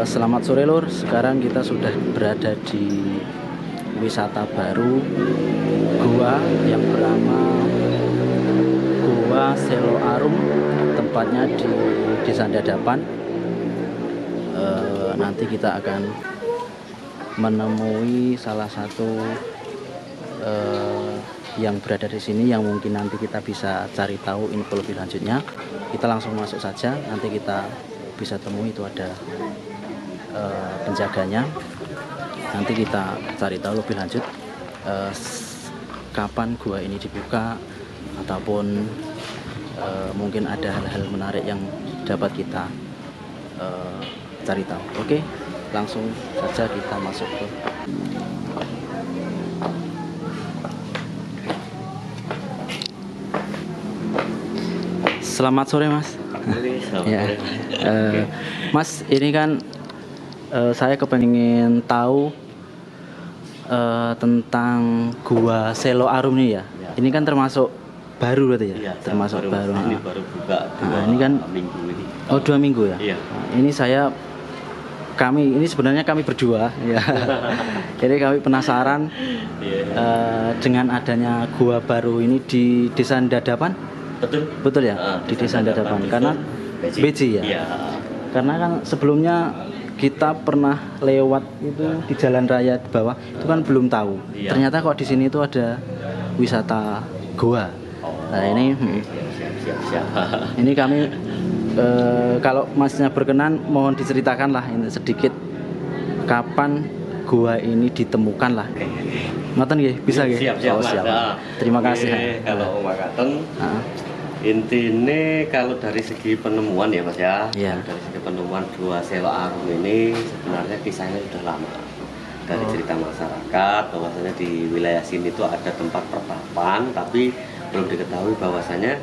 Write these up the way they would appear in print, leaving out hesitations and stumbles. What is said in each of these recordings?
Selamat sore Lur, sekarang kita sudah berada di wisata baru gua yang bernama Gua Selo Arum, tempatnya di Desa Dadapan. Nanti kita akan menemui salah satu yang berada di sini yang mungkin nanti kita bisa cari tahu info lebih lanjutnya. Kita langsung masuk saja, nanti kita bisa temui itu ada penjaganya. Nanti kita cari tahu lebih lanjut kapan gua ini dibuka, ataupun mungkin ada hal-hal menarik yang dapat kita cari tahu. Oke, langsung saja kita masuk ke Selamat sore Mas. Ya. Mas, ini kan saya kepengen tahu tentang Gua Selo Arum nih ya. Ini kan termasuk baru berarti ya? Iya, termasuk baru. Ini baru buka Ini kan minggu ini. Oh, 2 minggu ya? Iya. Ini sebenarnya kami berdua ya. Jadi kami penasaran dengan adanya gua baru ini di Desa Dadapan. Betul ya? Di Desa Dadapan. Karena Beji ya. Iya. Karena kan sebelumnya kita pernah lewat itu di jalan raya di bawah, itu kan belum tahu. Iya. Ternyata kok di sini itu ada wisata goa. Nah ini Siap. ini kami kalau Masnya berkenan mohon diceritakan lah ini sedikit kapan gua ini ditemukan lah. Ngoten nggih, bisa nggih? Siap. Siap. Terima kasih. Kalau makaten intinya kalau dari segi penemuan ya Mas ya. Iya. Dari segi penemuan Gua Selo Arum ini sebenarnya kisahnya sudah lama. Dari cerita masyarakat bahwasanya di wilayah sini itu ada tempat pertapan, tapi belum diketahui bahwasanya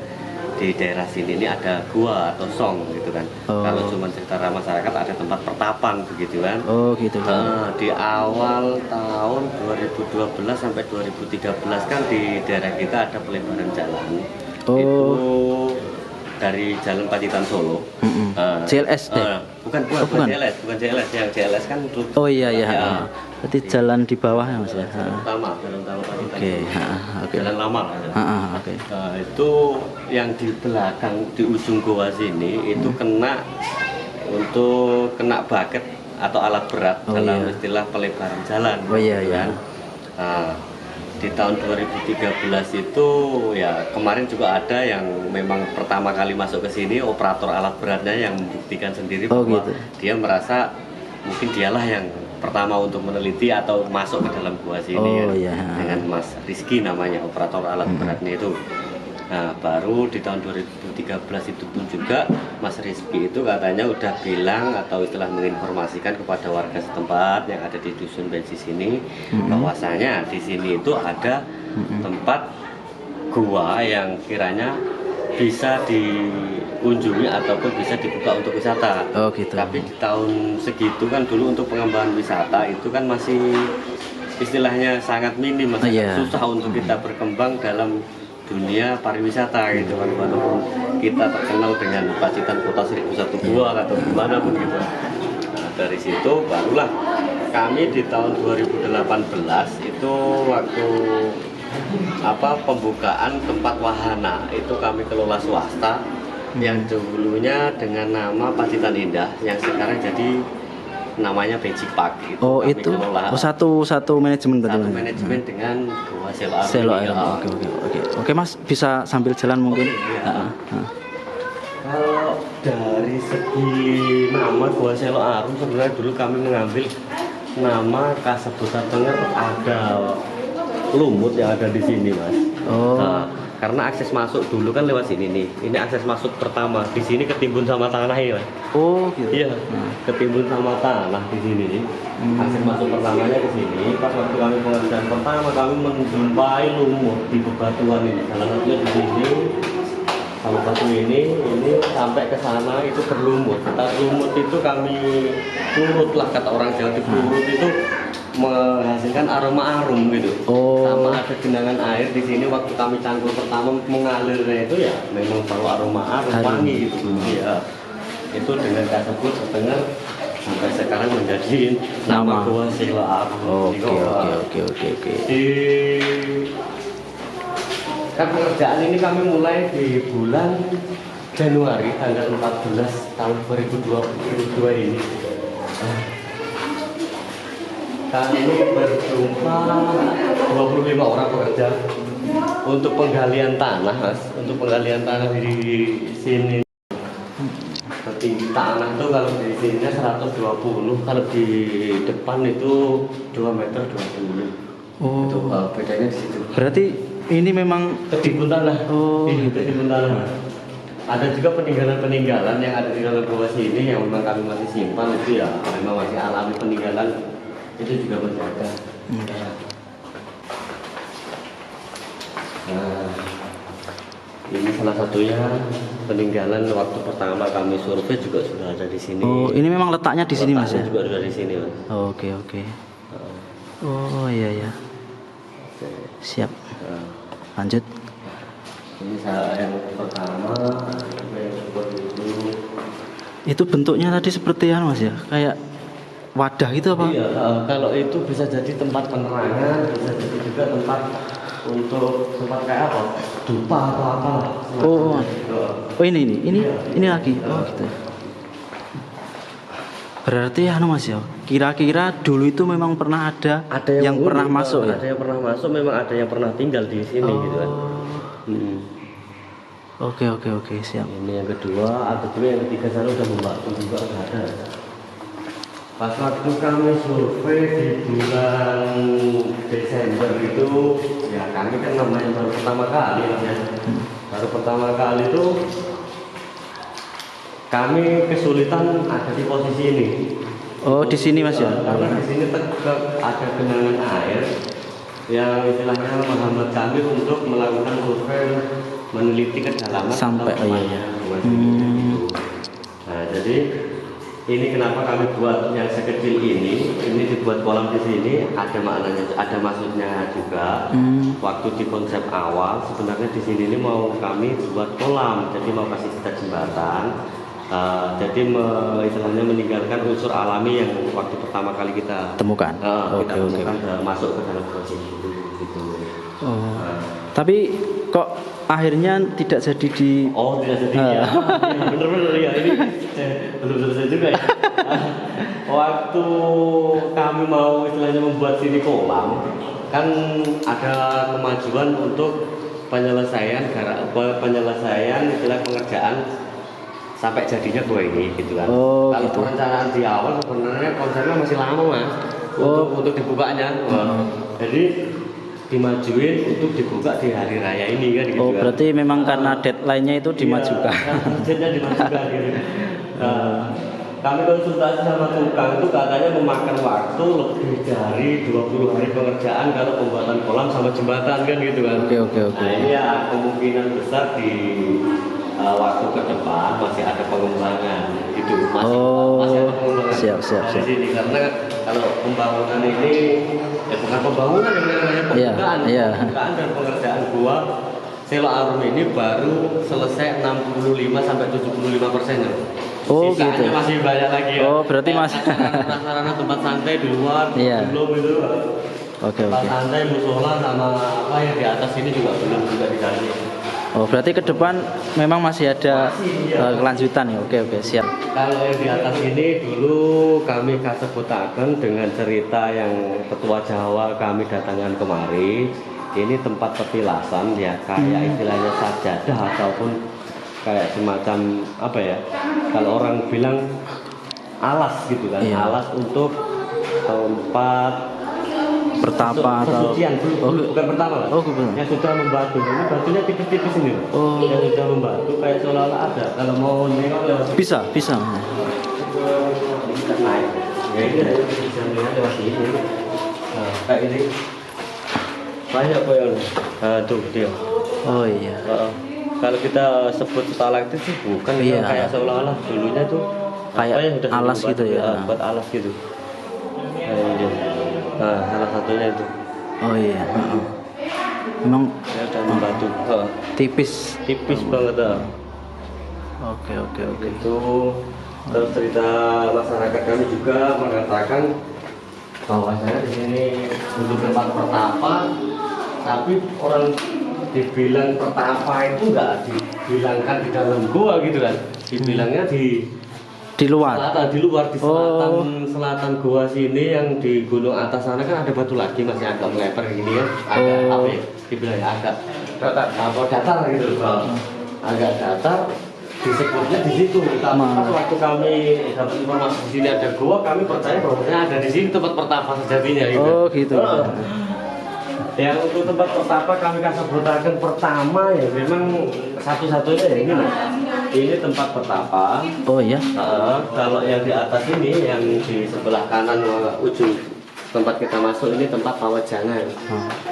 di daerah sini ini ada gua atau song gitu kan. Kalau cuma cerita masyarakat ada tempat pertapan begitu kan. Oh gitu kan. Di awal tahun 2012 sampai 2013 kan di daerah kita ada pelebaran jalan. Itu dari Jalan Pacitan Solo. JLS deh. Bukan JLS, yang JLS kan tutup. Oh iya. Berarti jalan di bawah ya Mas ya. Jalan utama Pacitan. Oke. Jalan lama. Oke. Itu yang di belakang di ujung goa sini itu kena bucket atau alat berat dalam istilah pelebaran jalan. Oh iya. Kan? Di tahun 2013 itu ya kemarin juga ada yang memang pertama kali masuk ke sini operator alat beratnya yang membuktikan sendiri bahwa dia merasa mungkin dialah yang pertama untuk meneliti atau masuk ke dalam gua sini dengan Mas Rizky namanya operator alat beratnya itu. Nah baru di tahun 2013 itu pun juga Mas Rizky itu katanya udah bilang atau istilah menginformasikan kepada warga setempat yang ada di dusun Beji sini bahwasanya di sini itu ada tempat gua yang kiranya bisa dikunjungi ataupun bisa dibuka untuk wisata. Oh gitu. Tapi di tahun segitu kan dulu untuk pengembangan wisata itu kan masih istilahnya sangat minim, susah untuk kita berkembang dalam dunia pariwisata gitu kan, walaupun kita terkenal dengan Pacitan Kota 1001 Gua atau gimana pun gitu. Nah, dari situ barulah kami di tahun 2018 itu waktu pembukaan tempat wahana itu kami kelola swasta yang dulunya dengan nama Pacitan Indah yang sekarang jadi namanya Beji Park gitu. Oh kami itu kelola. Satu manajemen berarti. Satu manajemen dengan Gua Selo Arum. Oke Mas, bisa sambil jalan mungkin. Kalau dari segi nama Gua Selo Arum sebenarnya dulu kami mengambil nama Kasebutan Tenger ada lumut yang ada di sini Mas. Karena akses masuk dulu kan lewat sini nih. Ini akses masuk pertama. Di sini ketimbun sama tanah ya, Mas. Oh, gitu. Iya. Ketimbun sama tanah di sini. Akses masuk pertamanya ke sini. Pas waktu kami pengerjaan pertama kami menjumpai lumut di bebatuan ini. Salah satunya di sini. Sama satu ini sampai ke sana itu berlumut. Lumut itu kami turutlah kata orang Jawa, diurut itu menghasilkan aroma arum gitu. Sama ada genangan air di sini waktu kami cangkul pertama mengalirnya itu ya memang bau aroma arum wangi gitu. Iya. Itu dengan Kasebutan Tenger sampai sekarang menjadi nama Gua Selo Arum. Oke. Kan pekerjaan ini kami mulai di bulan Januari tanggal 14 tahun 2022 ini. Kami berjumpa 25 orang pekerja untuk penggalian tanah, Mas. Untuk penggalian tanah di sini. Tinggi tanah itu kalau di sini 120, kalau di depan itu 2,20 meter. Itu bedanya di situ. Berarti ini memang ketimbun tanah. Ini ketimbun tanah. Ada juga peninggalan-peninggalan yang ada di dalam bawah sini yang memang kami masih simpan, itu ya memang masih alami peninggalan, itu juga masih ada. Nah, ini salah satunya peninggalan waktu pertama kami survei juga sudah ada di sini. Oh, ini memang letaknya di sini Mas ya? Juga ada di sini, Mas. Oke. Oh iya. Siap. Lanjut. Ini saya yang pertama itu bentuknya tadi seperti apa Mas ya? Kayak wadah gitu apa? Iya, kalau itu bisa jadi tempat penerangan, bisa jadi juga tempat untuk tempat kayak apa? Dupa atau apa? Oh ini lagi. Oh gitu. Berarti Mas ya, kira-kira dulu itu memang pernah ada yang pernah masuk ya? Ada yang pernah masuk, memang ada yang pernah tinggal di sini gitu kan. Oke, siap. Ini yang kedua, atau juga yang ketiga sana udah membantu juga ada. Pas waktu kami survei di bulan Desember itu, ya kami kan namanya baru pertama kali ya. Baru pertama kali itu kami kesulitan ada di posisi ini. Oh, di sini Mas ya? Karena di sini ada genangan air yang istilahnya menghambat kami untuk melakukan survei, meneliti kedalaman sampai Nah, jadi ini kenapa kami buat yang sekecil ini dibuat kolam di sini, ada maknanya, ada maksudnya juga. Waktu di konsep awal sebenarnya di sini ini mau kami buat kolam, jadi mau kasih kita jembatan. Jadi istilahnya meninggalkan unsur alami yang waktu pertama kali kita temukan. Masuk ke dalam proses itu gitu. Tapi kok akhirnya tidak jadi di tidak jadi ya. Bener-bener ya, ini belum selesai juga ya. Waktu kami mau istilahnya membuat sini kolam, kan ada kemajuan untuk penyelesaian istilah pengerjaan sampai jadinya gua ini gitu kan. Kalau gitu. Perencanaan di awal sebenarnya konsepnya masih lama Mas untuk dibukanya. Jadi dimajuin untuk dibuka di hari raya ini kan gitu. Berarti memang karena deadline-nya itu dimajukan. Deadline-nya dimajukan gitu. Kami konsultasi sama tukang itu katanya memakan waktu lebih dari 20 hari pengerjaan kalau pembuatan kolam sama jembatan kan gitu kan. Oke. Nah, ini ya kemungkinan besar di waktu ke depan masih ada pengembangan itu masih ada pengembangan siap. di sini karena kalau pembangunan ini bukan pembangunan yang namanya pembukaan dan pengerjaan gua Selo Arum ini baru selesai 65 sampai 75%. Sisanya gitu. Masih banyak lagi ya. Berarti masih sarana tempat santai di luar belum itu. Tempat santai musola sama apa yang di atas ini juga belum digali. Berarti ke depan memang masih ada kelanjutan ya. Oke, siap. Kalau yang di atas ini dulu kami sebutakan dengan cerita yang petua Jawa kami datangan kemari. Ini tempat petilasan ya, kayak istilahnya sajadah ataupun kayak semacam apa ya? Kalau orang bilang alas gitu kan, alas untuk tempat pertapa atau bukan pertama yang sudah membatu. Ini batunya tipis-tipis ini yang sudah membatu kayak seolah-olah ada. Kalau mau nengok lewat bisa kita naik ya, ini bisa melihat lewat sini. Kayak ini banyak koyon tuh dia. Kalau kita sebut stalaktit sih bukan kayak seolah-olah dulunya tuh kayak alas gitu ya, buat alas gitu. Nah, salah satunya itu. Memang ada membatu. Tipis banget. Oke. Itu Terus cerita masyarakat kami juga mengatakan bahwa saya di sini dulu tempat pertapa, tapi orang dibilang pertapa itu nggak dibilangkan di dalam gua gitu kan, dibilangnya di luar. Di luar di selatan gua sini yang di gunung atas sana kan ada batu lagi masih agak melebar gini ya, agak apa ya, dibilang agak datar gitu, agak datar. Disebutnya di situ. Tapi pas waktu kami dapat informasi di sini ada gua, kami percaya bahwa ada di sini tempat pertapa sejatinya gitu. Oh gitu. Yang untuk tempat pertapa kami kasih sebutakan pertama ya memang satu-satunya ya ini mas. Ini tempat pertapa. Oh iya. Kalau yang di atas ini yang di sebelah kanan ujung tempat kita masuk ini tempat pawajangan.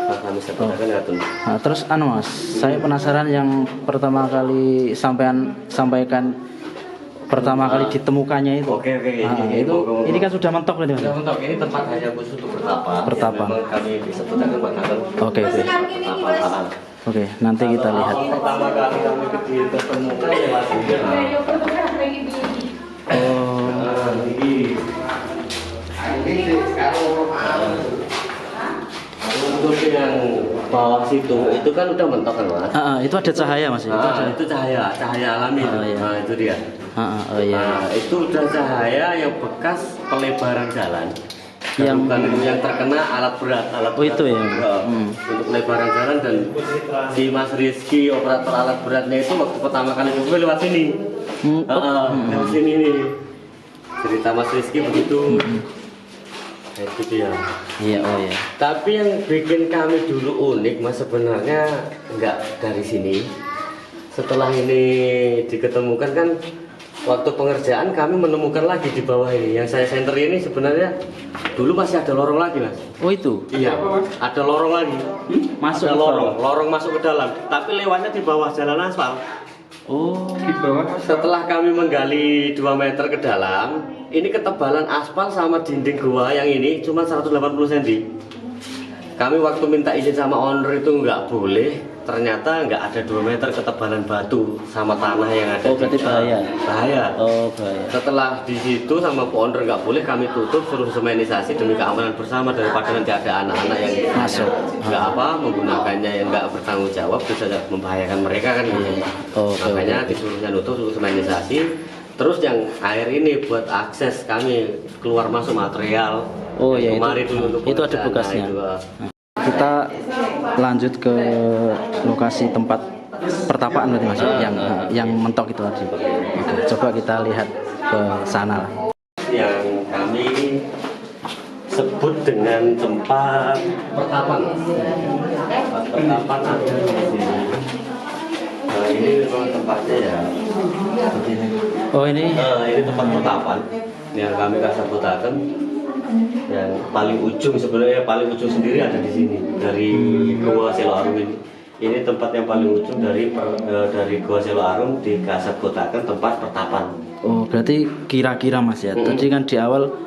Kami sebutkan ya tuh. Nah, terus mas, saya penasaran yang pertama kali sampaikan pertama kali ditemukannya itu. Oke. Ini kan sudah mentok berarti mas. Sudah mentok. Ini tempat hanya khusus untuk bertapa. Memang kami disebutkan makanan. Oke. Oke, nanti kita lihat. Pertama kali kami ditemukan ya sini. Ini sekarang untuk yang bawah situ itu kan udah mentok kan mas? Itu ada cahaya mas. Itu cahaya alami itu. Iya. Nah itu dia. Itu udah cahaya yang bekas pelebaran jalan. Yang bukan yang terkena alat berat. Itu ya. Untuk pelebaran jalan dan si Mas Rizky operator alat beratnya itu waktu pertama kali gue lewat sini. Lewat sini nih. Cerita Mas Rizky begitu. Itu dia. Iya. Tapi yang bikin kami dulu unik mas sebenarnya nggak dari sini. Setelah ini diketemukan kan waktu pengerjaan kami menemukan lagi di bawah ini. Yang saya senter ini sebenarnya dulu masih ada lorong lagi mas. Oh itu? Iya. Ada lorong lagi. Masuk ada lorong masuk ke dalam. Tapi lewatnya di bawah jalan aspal. Oh. Di bawah. Setelah kami menggali 2 meter ke dalam, ini ketebalan aspal sama dinding gua yang ini cuma 180 cm. Kami waktu minta izin sama owner itu nggak boleh, ternyata nggak ada 2 meter ketebalan batu sama tanah yang ada. Oh berarti bahaya. Bahaya. Oh bahaya. Setelah di situ sama owner nggak boleh, kami tutup suruh semenisasi demi keamanan bersama daripada nanti ada anak-anak yang masuk nggak menggunakannya yang nggak bertanggung jawab bisa membahayakan mereka kan gitu. Makanya disuruhnya nutup suruh semenisasi. Terus yang air ini buat akses kami keluar masuk material. Oh ya itu ada bekasnya. Kita lanjut ke lokasi tempat pertapaan berarti mas, yang mentok itu tadi. Oke, coba kita lihat ke sana. Yang kami sebut dengan tempat pertapaan. Pertapaan ada di sini. Nah, ini memang tempatnya ya begini. Oh ini? Ini tempat pertapaan yang kami sebutkan. Yang paling ujung sebenarnya paling ujung sendiri ada di sini dari Gua Selo Arum ini. Ini tempat yang paling ujung dari Gua Selo Arum dikasebutakan tempat pertapaan. Oh berarti kira-kira mas ya. Tadi kan di awal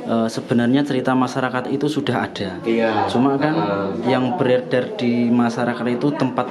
sebenarnya cerita masyarakat itu sudah ada. Iya. Cuma kan yang beredar di masyarakat itu tempat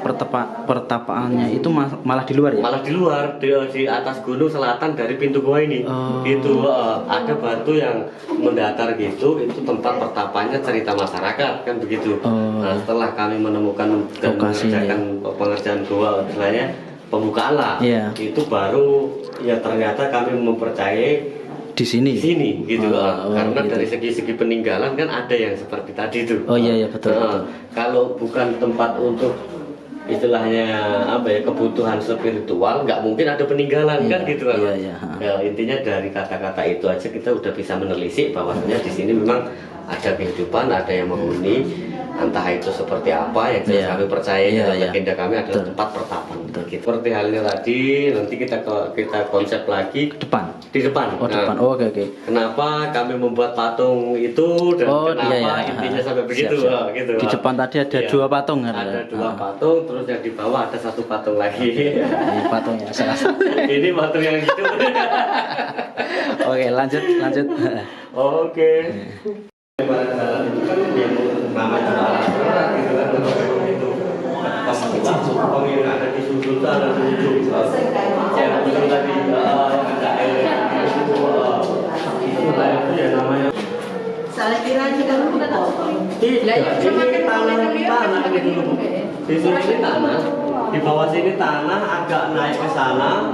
pertapaannya itu malah di luar ya? Malah di luar, di atas gunung selatan dari pintu gua ini. Itu ada batu yang mendatar gitu, itu tempat pertapanya cerita masyarakat kan begitu. Nah, setelah kami menemukan dan mengerjakan pengerjaan gua istilahnya pembukaan lah. Yeah. Itu baru ya ternyata kami mempercayai di sini gitu karena gitu. Dari segi peninggalan kan ada yang seperti tadi itu. Oh iya betul. Kalau bukan tempat untuk istilahnya apa ya kebutuhan spiritual nggak mungkin ada peninggalan kan gitu kan. Ya, intinya dari kata-kata itu aja kita udah bisa menelisik bahwasanya di sini memang ada kehidupan, ada yang menghuni, entah itu seperti apa yang kami percaya dalam legenda kami adalah tempat pertapaan. Gitu. Seperti halnya tadi, nanti kita konsep lagi di depan. Oh depan. Oh, oke. Kenapa kami membuat patung itu dan kenapa intinya sampai begitu? Gitu. Di depan tadi ada 2 patung kan? Ada 2 patung, terus yang di bawah ada 1 patung lagi. Ini patungnya salah satu. Ini patung yang gitu. Oke, lanjut. Oke. Pada jalan itu kan yang namanya alat gitu kan itu pas yang ada di sudut ada di ujung yang ujung tadi ada air Itu ya namanya. Salah kira aja kan bukan potong. Tidak, ini tanah ini dulu. Di sini ini tanah, di bawah sini tanah agak naik ke sana,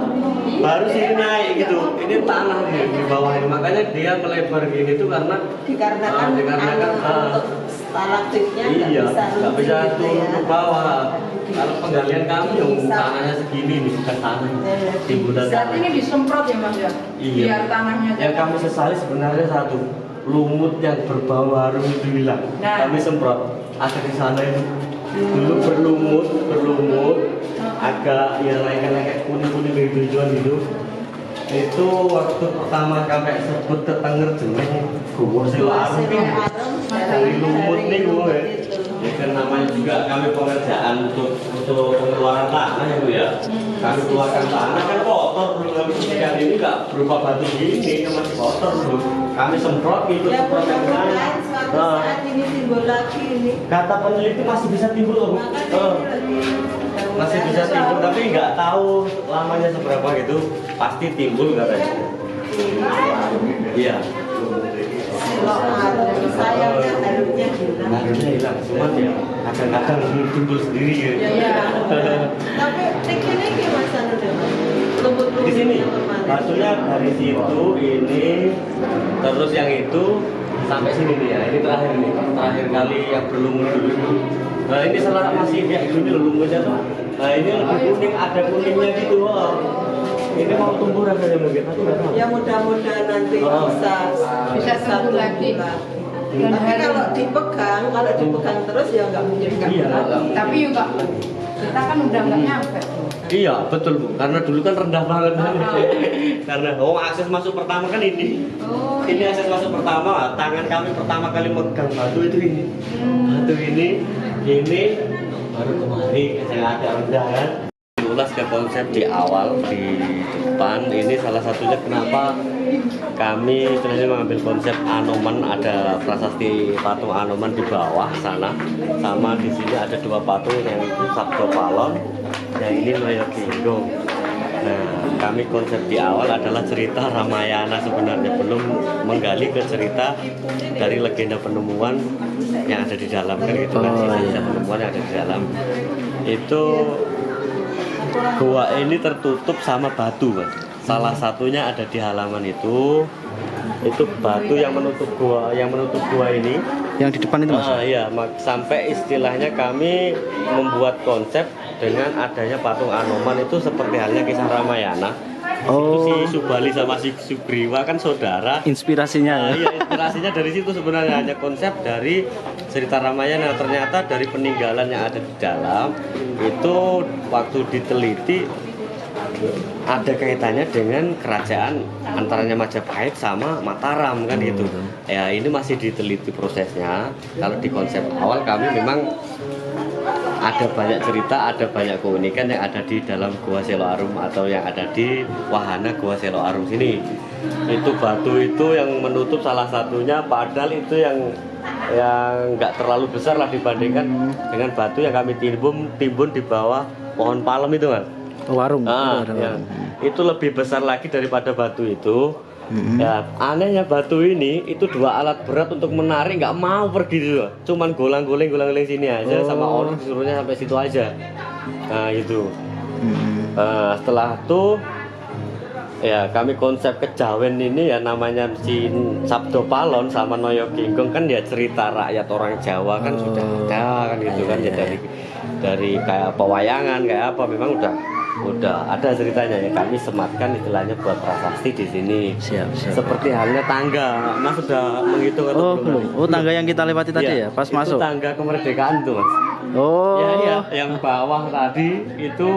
baru sini naik gitu. Ini tanah di bawah ini, makanya dia melebar gini tuh karena dikarenakan untuk stalaktiknya nggak bisa turun ke bawah. Kalau penggalian kami yang tanahnya segini nih, bukan tanah timbunan. Saat ini disemprot ya Mas ya? Iya. Biar tanahnya. Yang kami sesali sebenarnya satu, lumut yang berbau harum itu hilang. Nah. Kami semprot. Ada di sana itu dulu berlumut, agak ya kayak kuning-kuning hijau-hijauan gitu. Itu waktu pertama kami sebut tetenger jeneng Gua Selo Arum dari lumut nih gue. Ya kan namanya juga kami pengerjaan untuk pengeluaran tanah ya Bu ya. Kami keluarkan tanah kan kotor dulu, kami kemudian ini nggak berupa batu gini, kan masih kotor dulu. Kami semprot gitu, ya semprot yang mudah-mudahan suatu saat ini timbul lagi ini. Kata peneliti masih bisa timbul loh. Masih bisa timbul tapi nggak tahu lamanya seberapa gitu. Pasti timbul katanya. Iya. Sayangnya harusnya hilang. Harusnya hilang, cuman ya kadang-kadang timbul sendiri ya. Iya. Tapi tekniknya gimana udah? Lembut-lembut. Di sini batunya dari situ ini terus yang itu sampai sini nih ya. Ini terakhir kali yang berlumut dulu. Nah ini setelah masih kayak gini loh lumutnya tuh. Nah ini lebih kuning, ada kuningnya gitu. Ini mau tumbuh rasanya mungkin tapi nggak tahu. Ya mudah-mudahan nanti bisa tumbuh lagi. Tapi kalau dipegang terus ya nggak mungkin. Iya. Tapi juga kita kan udah nggak nyampe. Iya betul Bu, karena dulu kan rendah banget. Karena akses masuk pertama kan ini. Ini akses masuk pertama, tangan kami pertama kali megang batu itu ini. Batu ini baru kemari yang agak rendah kan. Ulas ke konsep di awal di depan ini salah satunya kenapa kami sebenarnya mengambil konsep Anoman, ada prasasti patung Anoman di bawah sana, sama di sini ada dua patung yang itu Sabdo Palon, yang ini Noyo Kinggong. Nah, kami konsep di awal adalah cerita Ramayana sebenarnya, belum menggali ke cerita dari legenda penemuan yang ada di dalam kan gitu kan, cerita penemuan yang ada di dalam itu. Gua ini tertutup sama batu Mas. Salah satunya ada di halaman itu batu yang menutup gua ini. Yang di depan itu Mas? Iya, sampai istilahnya kami membuat konsep dengan adanya patung Anoman itu seperti halnya kisah Ramayana. Itu si Subali sama si Sugriwa kan saudara. Inspirasinya ya? Iya, inspirasinya dari situ sebenarnya, hanya konsep dari cerita Ramayana. Ternyata dari peninggalan yang ada di dalam itu waktu diteliti ada kaitannya dengan kerajaan antaranya Majapahit sama Mataram kan gitu. Ya ini masih diteliti prosesnya. Kalau di konsep awal kami memang ada banyak cerita, ada banyak keunikan yang ada di dalam Gua Selo Arum atau yang ada di wahana Gua Selo Arum sini. Itu batu itu yang menutup salah satunya, padahal itu yang nggak terlalu besar lah dibandingkan dengan batu yang kami timbun di bawah pohon palem itu Mas. Warung. Ya. Itu lebih besar lagi daripada batu itu. Ya, anehnya batu ini itu dua alat berat untuk menarik nggak mau pergi dulu, cuman golang-goling sini aja sama orang disuruhnya sampai situ aja. Nah itu. Setelah itu ya kami konsep kejawen ini ya namanya si Sabdo Palon sama Noyo Kinggong kan ya cerita rakyat orang Jawa kan sudah ada kan gitu kan ya dari kayak pewayangan kayak apa memang udah ada ceritanya ya, kami sematkan istilahnya buat prasasti di sini. Siap. Seperti halnya tangga, Mas sudah menghitung atau belum? Tangga yang kita lewati tadi ya, pas itu masuk. Tangga kemerdekaan tuh Mas. Ya, yang bawah tadi itu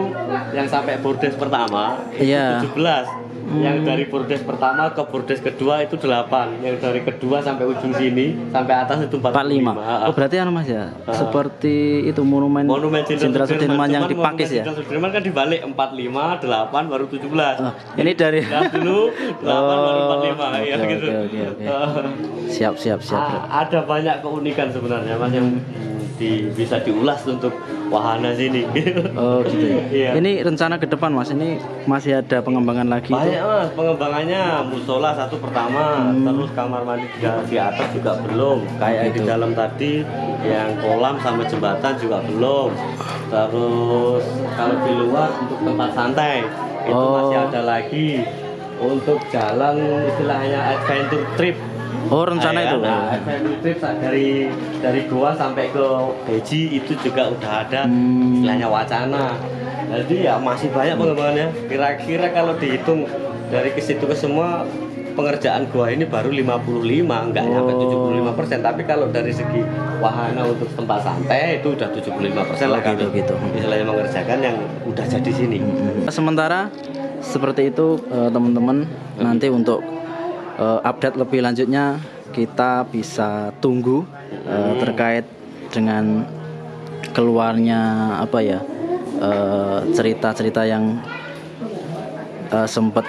yang sampai bordes pertama itu 17. Yang dari bordes pertama ke bordes kedua itu 8. Yang dari kedua sampai ujung sini sampai atas itu 45. Berarti Mas ya, seperti itu monumen Jenderal Sudirman yang di Pakis ya. Jenderal Sudirman kan dibalik 45, 8 baru 17. Ini dari dulu 8 baru 45 ya gitu. Oke. Siap. Ada banyak keunikan sebenarnya Mas yang bisa diulas untuk wahana sini. Oh gitu ya. Iya. Ini rencana ke depan Mas, ini masih ada pengembangan lagi? Banyak Mas, pengembangannya musola satu pertama, terus kamar mandi di atas juga belum. Kayak di dalam tadi yang kolam sama jembatan juga belum. Terus kalau di luar untuk tempat santai itu masih ada lagi. Untuk jalan istilahnya adventure trip. Oh rencana itu? Nah, adventure trip dari Goa sampai ke Beji itu juga udah ada istilahnya wacana. Jadi ya masih banyak pengembangannya. Kira-kira kalau dihitung dari ke situ ke semua pengerjaan Goa ini baru 55, enggak nyampe 75%. Tapi kalau dari segi wahana untuk tempat santai itu udah 75% lah gitu. Istilahnya mengerjakan yang udah jadi sini. Sementara seperti itu teman-teman, nanti untuk update lebih lanjutnya kita bisa tunggu terkait dengan keluarnya apa ya cerita-cerita yang sempat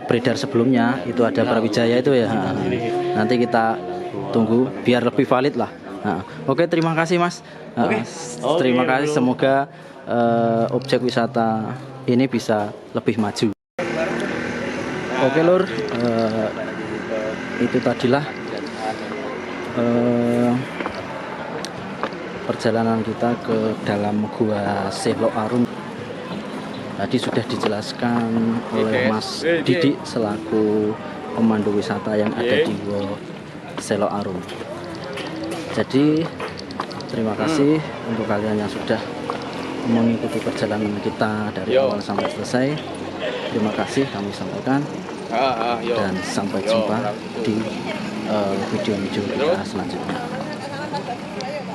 beredar sebelumnya. Itu ada Brawijaya itu ya. Nanti kita tunggu biar lebih valid lah. Oke, terima kasih Mas. Terima kasih, semoga objek wisata ini bisa lebih maju. Oke Lur, itu tadilah perjalanan kita ke dalam Gua Selok Arum. Tadi sudah dijelaskan oleh Mas Didik selaku pemandu wisata yang ada di Gua Selok Arum. Jadi terima kasih untuk kalian yang sudah mengikuti perjalanan kita dari awal sampai selesai. Terima kasih kami sampaikan dan sampai jumpa di video-video kita selanjutnya.